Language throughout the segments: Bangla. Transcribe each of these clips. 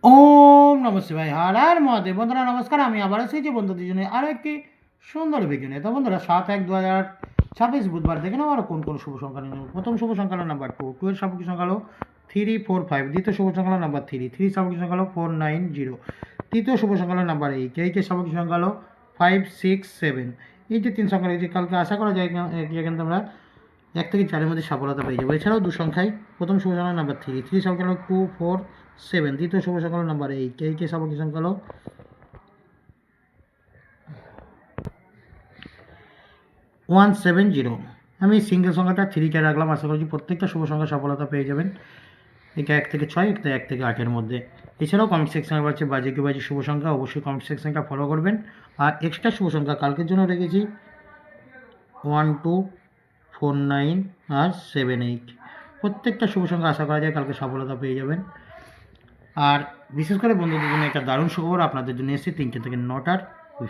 ওম নমঃ শিবায়। হর হর মহাদেব। বন্ধুরা নমস্কার, আমি আবার এসেছি বন্ধুদের জন্য আরও একটি সুন্দর ভিডিও নিয়ে। তো বন্ধুরা 7/1/2026 বুধবার দেখে নাও আরও কোন কোন শুভ সংখ্যা নিয়ে। প্রথম শুভ সংখ্যা হলো নাম্বার 2, 2 এর সাপেক্ষে সংখ্যা হলো 3, 4, 5। দ্বিতীয় শুভ সংখ্যা হলো নাম্বার 3, 3 এর সাপেক্ষে সংখ্যা হলো 4, 9, 0। তৃতীয় শুভ সংখ্যা হলো নাম্বার 8, 8 এর সাপেক্ষে সংখ্যা হলো 5, 6, 7। এই যে তিন সংখ্যা রয়েছে, কালকে আশা করা যায় এখানে তোমরা 1 থেকে 4 এর মধ্যে সফলতা পেয়ে যাবো। এছাড়াও দু সংখ্যায় প্রথম শুভ সংখ্যা নাম্বার 3, 3 সংখ্যা হলো 2, 4, 7। দ্বিতীয় শুভ সংখ্যা হলো নাম্বার 8, 8 এর সাপেক্ষে সংখ্যা হলো 170। আমি সিঙ্গেল সংখ্যাটা 3টা রাখলাম। আশা করছি প্রত্যেকটা শুভ সংখ্যা সফলতা পেয়ে যাবেন। এটা 1 থেকে 6, একটা 1 থেকে 8 মধ্যে। এছাড়াও কমেন্ট সেকশনে পাচ্ছে বাজে কি বাজে শুভ সংখ্যা, অবশ্যই কমেন্ট সেকশনটা ফলো করবেন। আর এক্সট্রা শুভ সংখ্যা কালকের জন্য রেখেছি 1, 2, 4, 9 আর 7, 8। প্রত্যেকটা শুভ সংখ্যা আশা করা যায় কালকে সফলতা পেয়ে যাবেন। আর বিশেষ করে বন্ধুদের জন্য একটা দারুণ সুখবর আপনাদের জন্য এসেছে 3টে থেকে 9টার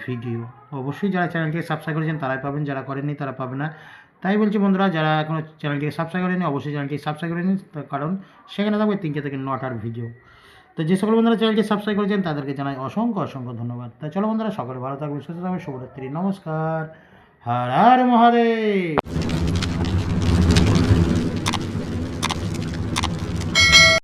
ভিডিও। অবশ্যই যারা চ্যানেলটিকে সাবস্ক্রাইব করেছেন তারাই পাবেন, যারা করেননি তারা পাবে না। তাই বলছি বন্ধুরা, যারা এখনও চ্যানেলটিকে সাবস্ক্রাইব করেনি অবশ্যই চ্যানেলটিকে সাবস্ক্রাইব করে নিন, তার কারণ সেখানে থাকবে 3টে থেকে 9টার ভিডিও। তো যে সকল বন্ধুরা চ্যানেলটি সাবস্ক্রাইব করেছেন তাদেরকে জানাই অসংখ্য অসংখ্য ধন্যবাদ। তাই চলো বন্ধুরা, সকলে ভালো থাকবে, সুস্থ থাকবে, শুভরাত্রি, নমস্কার, হর হর মহাদেব।